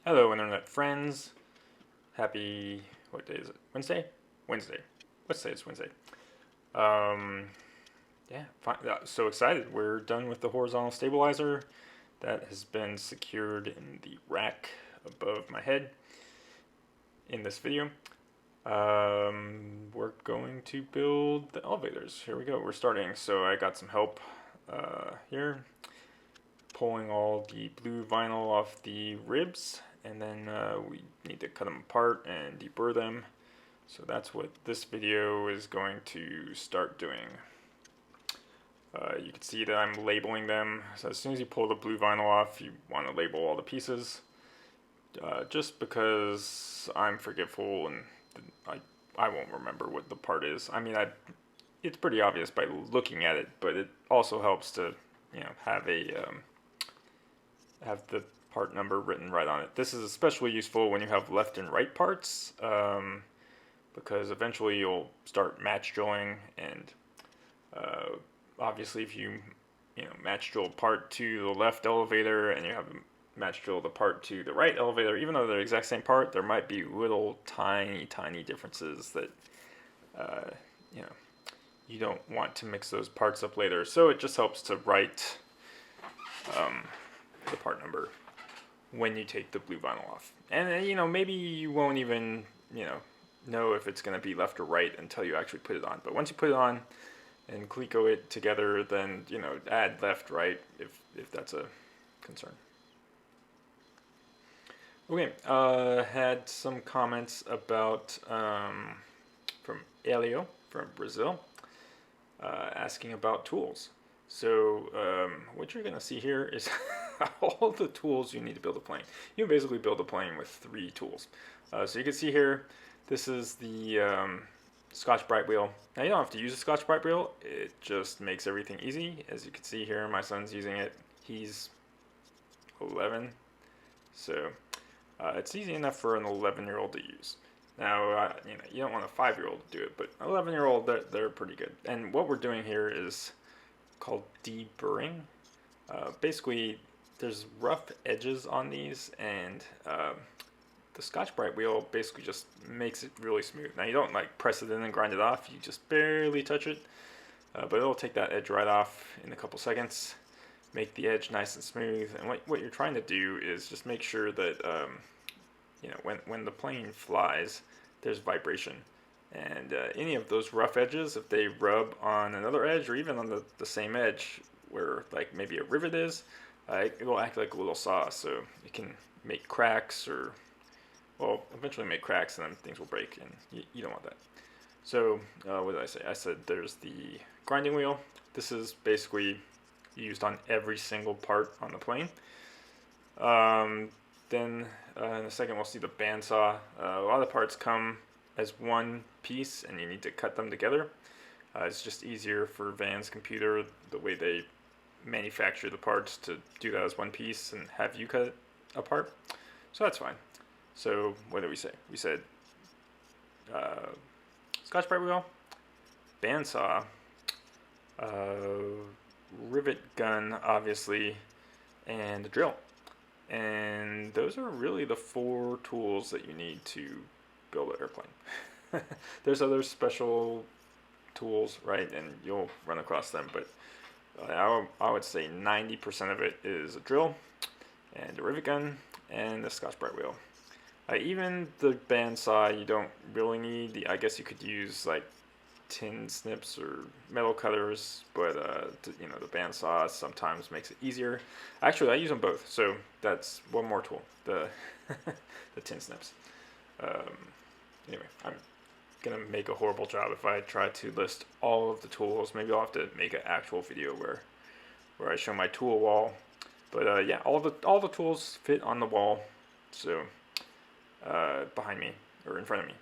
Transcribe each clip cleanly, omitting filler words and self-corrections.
Hello, internet friends. Happy, what day is it? Wednesday? Wednesday. Let's say it's Wednesday. Um, yeah, so excited. We're done with the horizontal stabilizer that has been secured in the rack above my head in this video. We're going to build the elevators. Here we go. We're starting. So I got some help here, pulling all the blue vinyl off the ribs, and then we need to cut them apart and deburr them. So that's what this video is going to start doing. You can see that I'm labeling them. So as soon as you pull the blue vinyl off, you want to label all the pieces. Just because I'm forgetful and I won't remember what the part is. I mean, it's pretty obvious by looking at it, but it also helps to, have have the part number written right on it. This is especially useful when you have left and right parts, because eventually you'll start match drilling, and obviously if you match drill part to the left elevator and you have match drill the part to the right elevator, even though they're the exact same part, there might be little tiny differences that you don't want to mix those parts up later. So it just helps to write the part number when you take the blue vinyl off. And maybe you won't even know if it's going to be left or right until you actually put it on. But once you put it on and Clico it together, then add left, right if that's a concern. Okay, had some comments about from Elio from Brazil, asking about tools. So what you're going to see here is all the tools you need to build a plane. You can basically build a plane with 3 tools. So you can see here, this is the Scotch-Brite wheel. Now you don't have to use a Scotch-Brite wheel, it just makes everything easy. As you can see here, my son's using it. He's 11, so it's easy enough for an 11-year-old to use. Now, you don't want a 5-year-old to do it, but 11-year-old, they're pretty good. And what we're doing here is called deburring. Basically, there's rough edges on these, and the Scotch-Brite wheel basically just makes it really smooth. Now, you don't press it in and grind it off, you just barely touch it, but it'll take that edge right off in a couple seconds, make the edge nice and smooth. And what you're trying to do is just make sure that when the plane flies, there's vibration. And any of those rough edges, if they rub on another edge or even on the same edge where maybe a rivet is, it will act like a little saw. So it can make cracks, or eventually make cracks, and then things will break, and you don't want that. So what did I say? I said there's the grinding wheel. This is basically used on every single part on the plane. Then in a second we'll see the bandsaw. A lot of the parts come as one piece and you need to cut them together. It's just easier for Van's computer, the way they manufacture the parts, to do that as one piece and have you cut it apart. So that's fine. So what did we say? We said Scotch-Brite wheel, bandsaw, rivet gun, obviously, and a drill. And those are really the 4 tools that you need to build an airplane. There's other special tools, right, and you'll run across them, but I would say 90% of it is a drill and a rivet gun and the Scotch-Brite wheel. Even the bandsaw you don't really need. I guess you could use tin snips or metal cutters, but the bandsaw sometimes makes it easier. Actually, I use them both, so that's one more tool, the the tin snips. Anyway, I'm gonna make a horrible job if I try to list all of the tools. Maybe I'll have to make an actual video where I show my tool wall. But yeah, all the tools fit on the wall, so behind me or in front of me.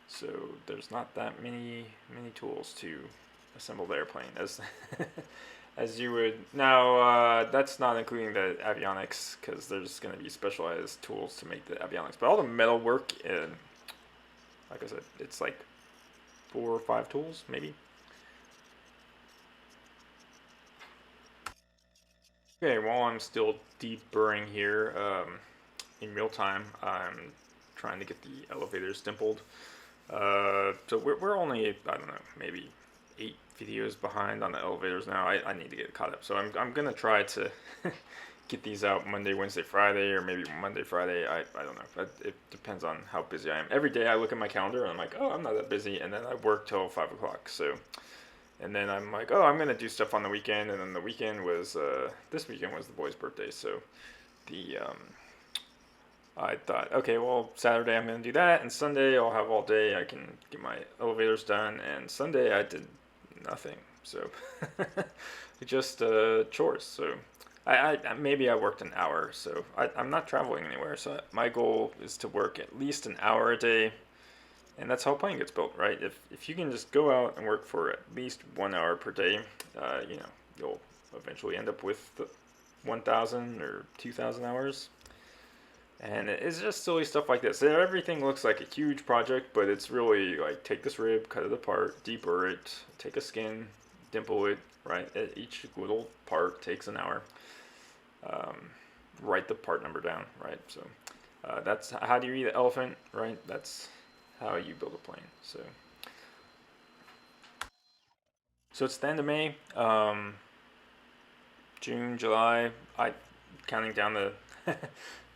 So there's not that many tools to assemble the airplane as you would. Now that's not including the avionics, because there's going to be specialized tools to make the avionics. But all the metal work, like I said, it's 4 or 5 tools maybe. Okay, while I'm still deburring here, in real time. I'm trying to get the elevators dimpled. So we're only, I don't know, maybe 8 videos behind on the elevators now. I need to get caught up. So I'm gonna try to get these out Monday, Wednesday, Friday, or maybe Monday, Friday. I don't know. But it depends on how busy I am. Every day I look at my calendar and I'm like, oh, I'm not that busy, and then I work till 5 o'clock. So, and then I'm like, oh, I'm gonna do stuff on the weekend, and then the weekend was this weekend was the boy's birthday, so the I thought, okay, well, Saturday I'm gonna do that, and Sunday I'll have all day. I can get my elevators done, and Sunday I did nothing. So just chores. So maybe I worked an hour. So I'm not traveling anywhere. So my goal is to work at least an hour a day, and that's how a plane gets built, right? If you can just go out and work for at least 1 hour per day, you know, you'll eventually end up with 1,000 or 2,000 hours. And it's just silly stuff like this. Everything looks like a huge project, but it's really like take this rib, cut it apart, deburr it, take a skin, dimple it, right? Each little part takes an hour. Write the part number down, right? So that's how do you eat an elephant, right? That's how you build a plane. So it's the end of May, June, July. I counting down the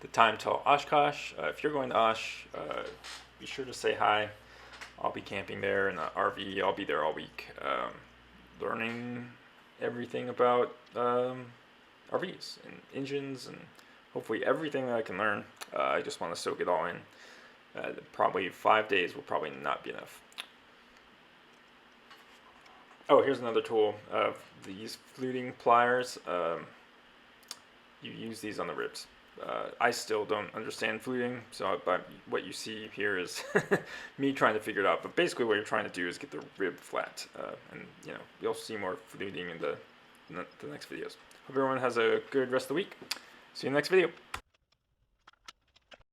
the time till Oshkosh. If you're going to Osh, be sure to say hi. I'll be camping there in the RV. I'll be there all week, learning everything about RVs and engines and hopefully everything that I can learn. I just want to soak it all in. Probably 5 days will probably not be enough. Oh, here's another tool. These fluting pliers. You use these on the ribs. I still don't understand fluting, so what you see here is me trying to figure it out. But basically, what you're trying to do is get the rib flat, and you know you'll see more fluting in the next videos. Hope everyone has a good rest of the week. See you in the next video.